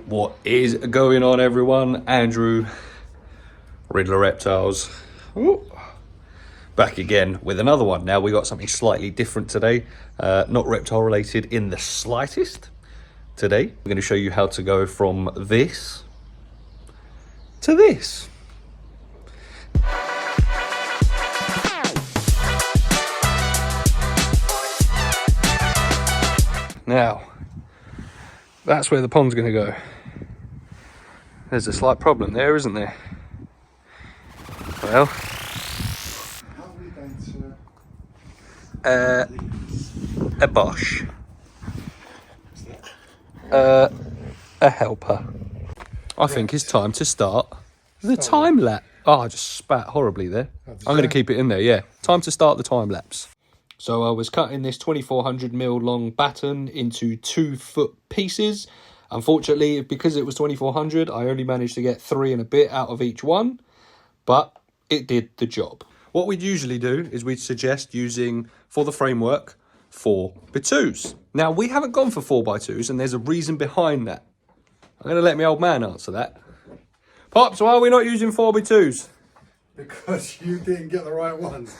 What is going on, everyone? Andrew, Riddler Reptiles, back again with another one. Now we got something slightly different today, not reptile related in the slightest. Today we're going to show you how to go from this to this. Now, that's where the pond's going to go. There's a slight problem there, isn't there? Well, a Bosch, a helper. I think it's time to start the time lapse. Oh, I just spat horribly there. I'm going to keep it in there, yeah. Time to start the time lapse. So I was cutting this 2400mm long batten into 2-foot pieces. Unfortunately, because it was 2400, I only managed to get 3 and a bit out of each one, but it did the job. What we'd usually do is we'd suggest using, for the framework, 4x2s. Now, we haven't gone for 4x2s, and there's a reason behind that. I'm going to let my old man answer that. Pops, why are we not using 4x2s? Because you didn't get the right ones.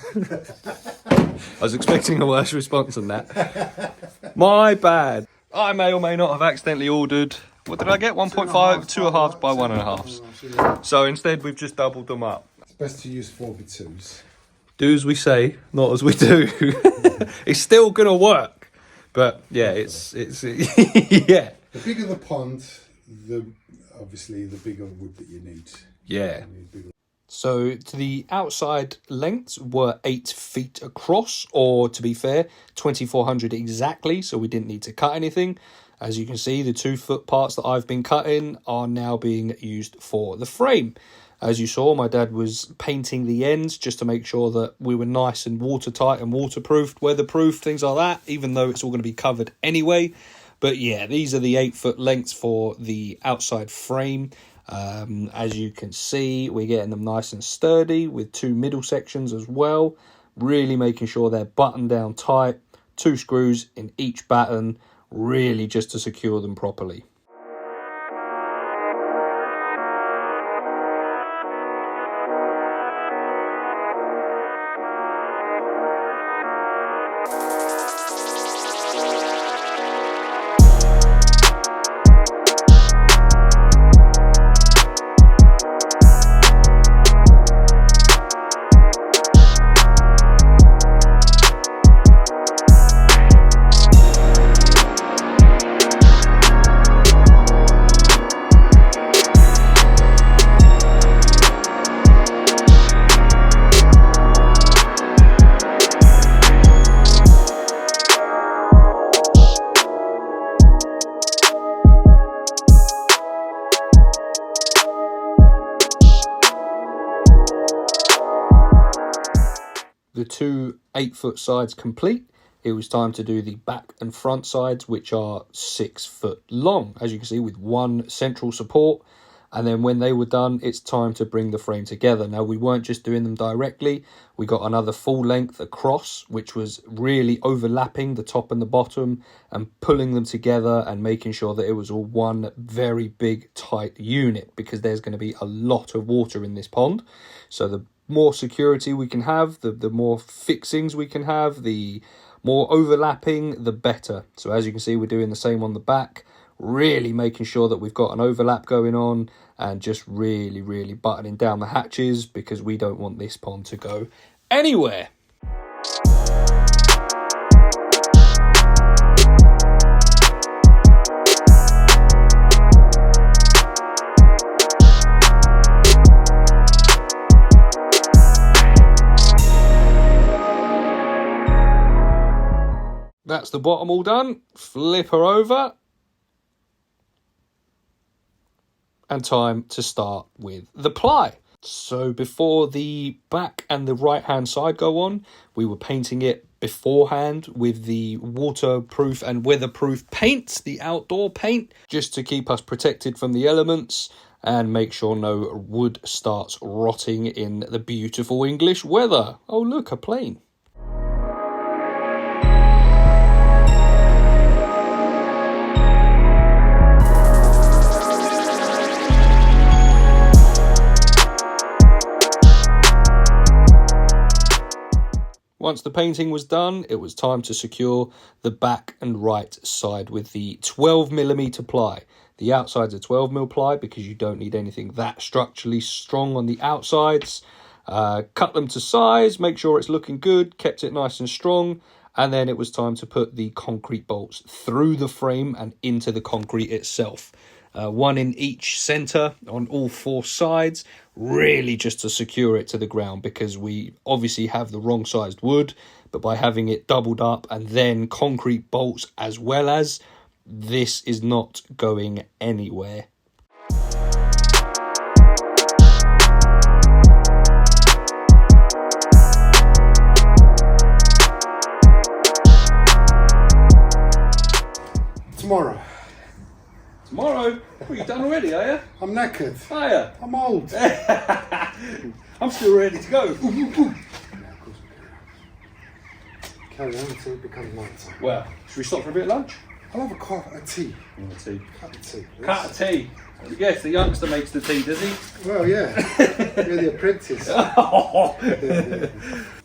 I was expecting a worse response than that. My bad. I may or may not have accidentally ordered, what did I get? 1.5, 2.5 by 1.5. So instead we've just doubled them up. It's best to use 4x2s. Do as we say, not as we do. It's still gonna work. But yeah, it's yeah. The bigger the pond, obviously the bigger wood that you need. Yeah. So the outside lengths were 8 feet across, or to be fair, 2400 exactly, so we didn't need to cut anything. As you can see, the 2-foot parts that I've been cutting are now being used for the frame. As you saw, my dad was painting the ends just to make sure that we were nice and watertight and waterproofed, weatherproof, things like that, even though it's all going to be covered anyway. But yeah, these are the 8-foot lengths for the outside frame. As you can see, we're getting them nice and sturdy with 2 middle sections as well, really making sure they're buttoned down tight, 2 screws in each batten, really just to secure them properly. The 2 8-foot sides complete, it was time to do the back and front sides, which are 6 foot long, as you can see, with 1 central support. And then when they were done, it's time to bring the frame together. Now, we weren't just doing them directly. We got another full length across, which was really overlapping the top and the bottom and pulling them together and making sure that it was all one very big, tight unit, because there's going to be a lot of water in this pond. So the more security we can have, the more fixings we can have, the more overlapping, the better. So as you can see, we're doing the same on the back, really making sure that we've got an overlap going on and just really buttoning down the hatches, because we don't want this pond to go anywhere. That's the bottom all done. Flip her over. And time to start with the ply. So before the back and the right hand side go on, we were painting it beforehand with the waterproof and weatherproof paint, the outdoor paint, just to keep us protected from the elements and make sure no wood starts rotting in the beautiful English weather. Oh look, a plane. once the painting was done, it was time to secure the back and right side with the 12mm ply. The outsides are 12mm ply because you don't need anything that structurally strong on the outsides. Cut them to size, make sure it's looking good, kept it nice and strong, and then it was time to put the concrete bolts through the frame and into the concrete itself. One in each centre on all 4 sides, really just to secure it to the ground, because we obviously have the wrong sized wood, but by having it doubled up and then concrete bolts as well as, this is not going anywhere. Tomorrow. Tomorrow? Well, you done already, are you? I'm knackered. Are you? I'm old. I'm still ready to go. Carry on until it becomes night time. Well, should we stop for a bit of lunch? I'll have a cup of tea. Tea. Cup of tea. Cut of tea. Yes, the youngster makes the tea, does he? Well, yeah. You're the apprentice.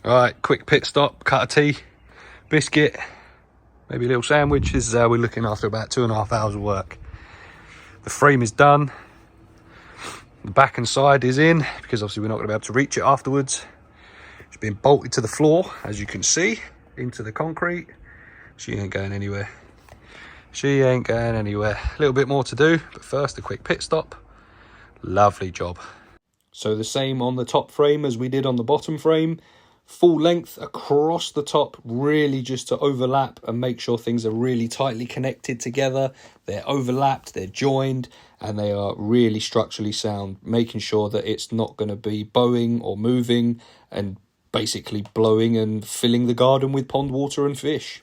Alright, quick pit stop, cut of tea, biscuit, maybe a little sandwich. This is how we're looking after about 2.5 hours of work. The frame is done. The back and side is in, because obviously we're not going to be able to reach it afterwards. It's been bolted to the floor, as you can see, into the concrete. She ain't going anywhere. She ain't going anywhere. A little bit more to do, but first a quick pit stop. Lovely job. So the same on the top frame as we did on the bottom frame. Full length across the top, really just to overlap and make sure things are really tightly connected together. They're overlapped, they're joined, and they are really structurally sound, making sure that it's not going to be bowing or moving and basically blowing and filling the garden with pond water and fish.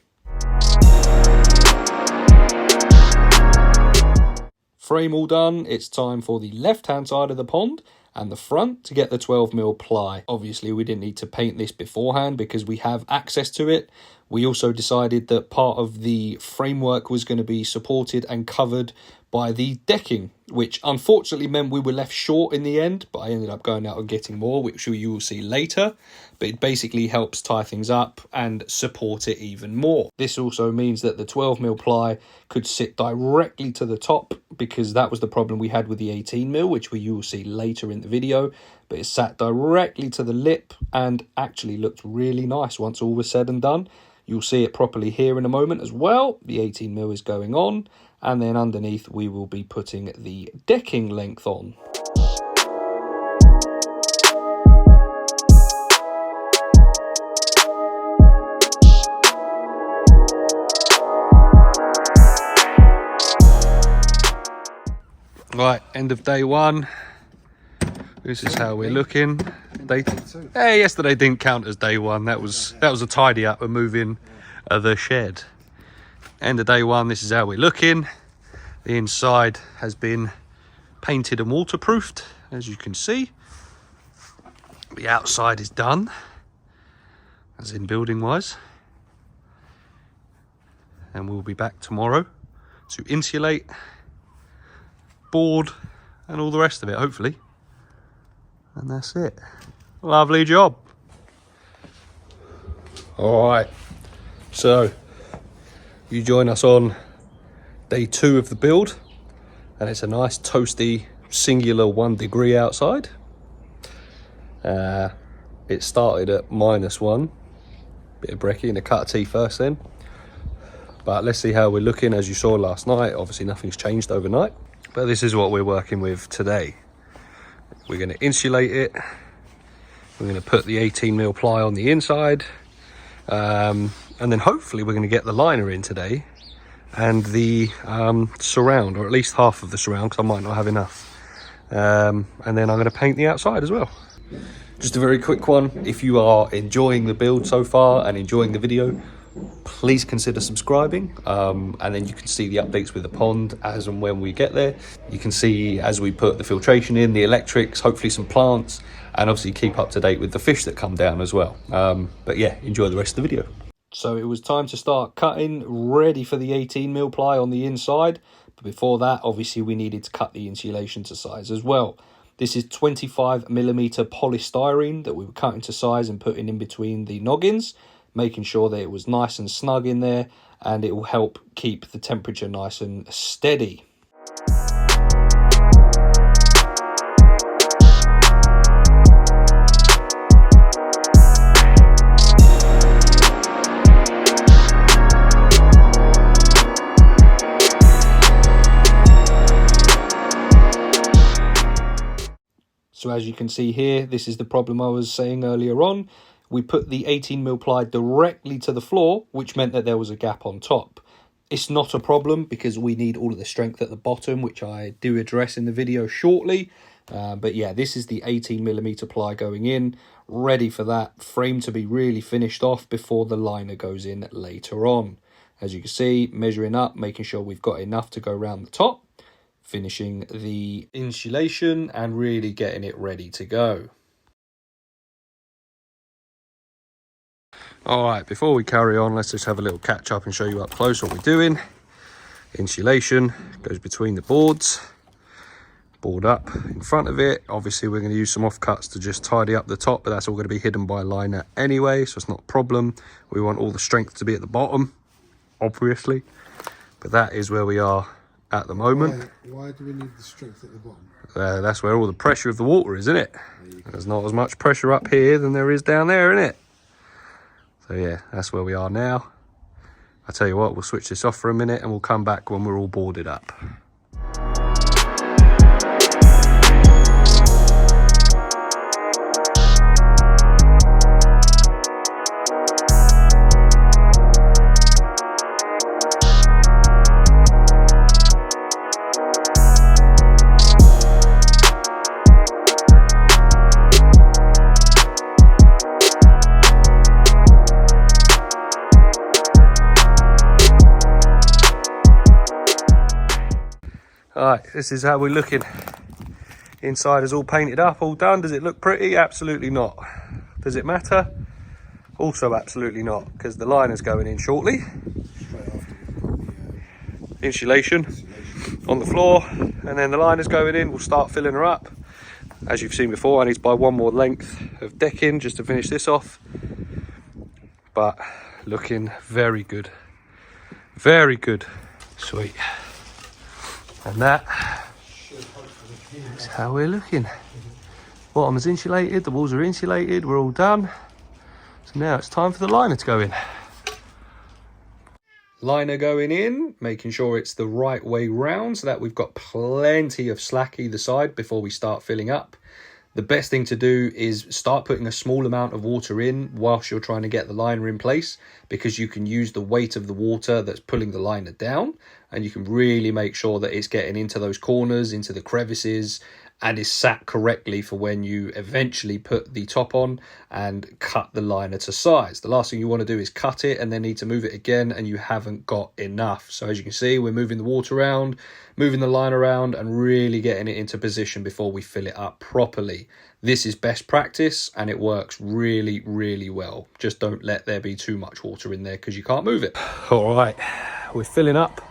Frame all done, it's time for the left-hand side of the pond and the front to get the 12mm ply. Obviously, we didn't need to paint this beforehand because we have access to it. We also decided that part of the framework was going to be supported and covered by the decking, which unfortunately meant we were left short in the end, but I ended up going out and getting more, which you will see later. But it basically helps tie things up and support it even more. This also means that the 12mm ply could sit directly to the top, because that was the problem we had with the 18mm, which you will see later in the video. But it sat directly to the lip and actually looked really nice once all was said and done. You'll see it properly here in a moment as well. The 18mm is going on, and then underneath we will be putting the decking length on. Right, end of day one. This is how we're looking. Hey, yesterday didn't count as day one. That was a tidy up and moving the shed. End of day one. This is how we're looking. The inside has been painted and waterproofed, as you can see. The outside is done, as in building wise. And we'll be back tomorrow to insulate, board, and all the rest of it, hopefully. And that's it. Lovely job. All right, so you join us on day 2 of the build, and it's a nice toasty singular 1 degree outside. It started at -1, bit of brekkie and a cut of tea first then, but let's see how we're looking. As you saw last night, obviously nothing's changed overnight, but this is what we're working with today. We're going to insulate it. We're going to put the 18mm ply on the inside, and then hopefully we're going to get the liner in today and the surround, or at least half of the surround, because I might not have enough. And then I'm going to paint the outside as well. Just a very quick one. If you are enjoying the build so far and enjoying the video, please consider subscribing, and then you can see the updates with the pond as and when we get there. You can see as we put the filtration in, the electrics, hopefully some plants, and obviously keep up to date with the fish that come down as well. But yeah, enjoy the rest of the video. So it was time to start cutting, ready for the 18mm ply on the inside. But before that, obviously we needed to cut the insulation to size as well. This is 25mm polystyrene that we were cutting to size and putting in between the noggins. making sure that it was nice and snug in there, and it will help keep the temperature nice and steady. So as you can see here, this is the problem I was saying earlier on. We put the 18mm ply directly to the floor, which meant that there was a gap on top. It's not a problem because we need all of the strength at the bottom, which I do address in the video shortly. But yeah, this is the 18mm ply going in, ready for that frame to be really finished off before the liner goes in later on. As you can see, measuring up, making sure we've got enough to go around the top, finishing the insulation and really getting it ready to go. Alright, before we carry on, let's just have a little catch up and show you up close what we're doing. Insulation goes between the boards, board up in front of it. Obviously we're going to use some offcuts to just tidy up the top, but that's all going to be hidden by liner anyway, so it's not a problem. We want all the strength to be at the bottom, obviously, but that is where we are at the moment. Why do we need the strength at the bottom? That's where all the pressure of the water is, isn't it? There's not as much pressure up here than there is down there, isn't it? So yeah, that's where we are now. I tell you what, we'll switch this off for a minute and we'll come back when we're all boarded up. Alright, this is how we're looking. Inside is all painted up, all done. Does it look pretty? Absolutely not. Does it matter? Also absolutely not, because the liner's going in shortly. Insulation on the floor, and then the liner's going in. We'll start filling her up. As you've seen before, I need to buy one more length of decking just to finish this off. But looking very good. Very good. Sweet. And that is how we're looking. Bottom is insulated, the walls are insulated, we're all done. So now it's time for the liner to go in. Liner going in, making sure it's the right way round so that we've got plenty of slack either side before we start filling up. The best thing to do is start putting a small amount of water in whilst you're trying to get the liner in place, because you can use the weight of the water that's pulling the liner down, and you can really make sure that it's getting into those corners, into the crevices, and is sat correctly for when you eventually put the top on and cut the liner to size. The last thing you want to do is cut it and then need to move it again and you haven't got enough. So as you can see, we're moving the water around, moving the line around, and really getting it into position before we fill it up properly. This is best practice and it works really, really well. Just don't let there be too much water in there because you can't move it. All right, we're filling up.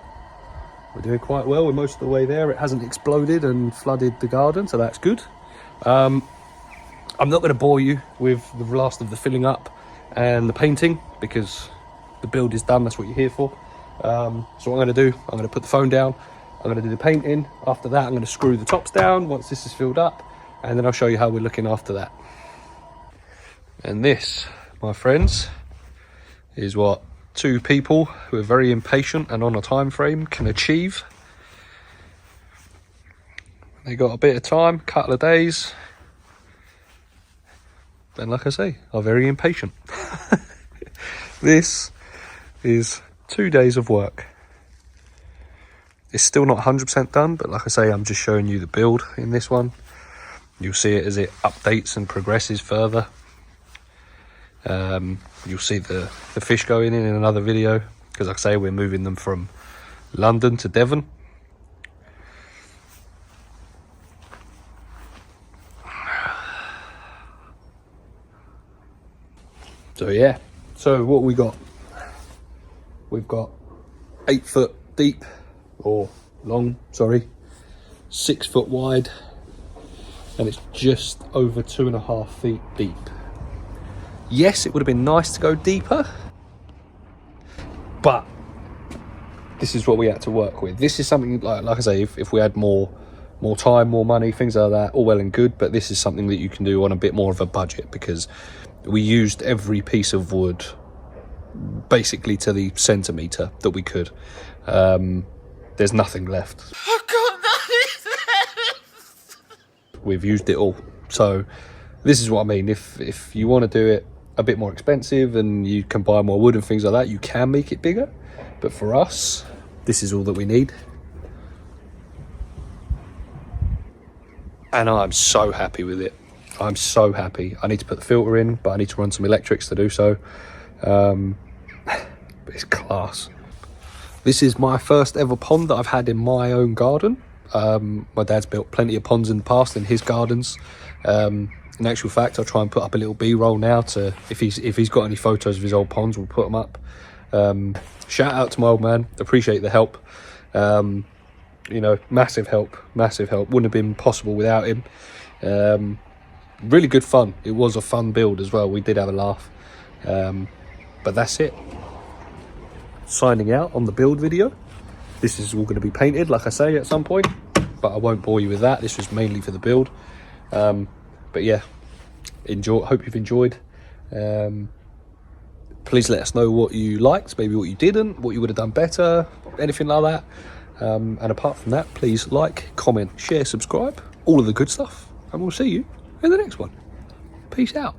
We're doing quite well. We're most of the way there. It hasn't exploded and flooded the garden, so that's good. I'm not going to bore you with the last of the filling up and the painting because the build is done. That's what you're here for. So what I'm going to do, I'm going to put the phone down. I'm going to do the painting. After that, I'm going to screw the tops down once this is filled up, and then I'll show you how we're looking after that. And this, my friends, is what two people who are very impatient and on a time frame can achieve. They got a bit of time, couple of days, and like I say, are very impatient. This is 2 days of work. It's still not 100% done, but like I say, I'm just showing you the build in this one. You'll see it as it updates and progresses further. You'll see the fish going in another video, because like I say, we're moving them from London to Devon. So yeah, so what we got? We've got 8 foot deep, or long, sorry, 6 foot wide, and it's just over 2.5 feet deep. Yes, it would have been nice to go deeper, but this is what we had to work with. This is something, like I say, if we had more time, more money, things like that, all well and good, but this is something that you can do on a bit more of a budget, because we used every piece of wood basically to the centimetre that we could. There's nothing left. We've used it all. So this is what I mean. If you want to do it a bit more expensive and you can buy more wood and things like that, you can make it bigger. But for us, this is all that we need. And I'm so happy with it. I'm so happy. I need to put the filter in, but I need to run some electrics to do so. It's class. This is my first ever pond that I've had in my own garden. My dad's built plenty of ponds in the past in his gardens. In actual fact, I'll try and put up a little B-roll now to, if he's got any photos of his old ponds, we'll put them up. Shout out to my old man, appreciate the help. You know, massive help, wouldn't have been possible without him. Really good fun. It was a fun build as well, we did have a laugh. But that's it. Signing out on the build video. This is all going to be painted, like I say, at some point, but I won't bore you with that. This was mainly for the build. But yeah, hope you've enjoyed. Please let us know what you liked, maybe what you didn't, what you would have done better, anything like that. And apart from that, please like, comment, share, subscribe, all of the good stuff, and we'll see you in the next one. Peace out.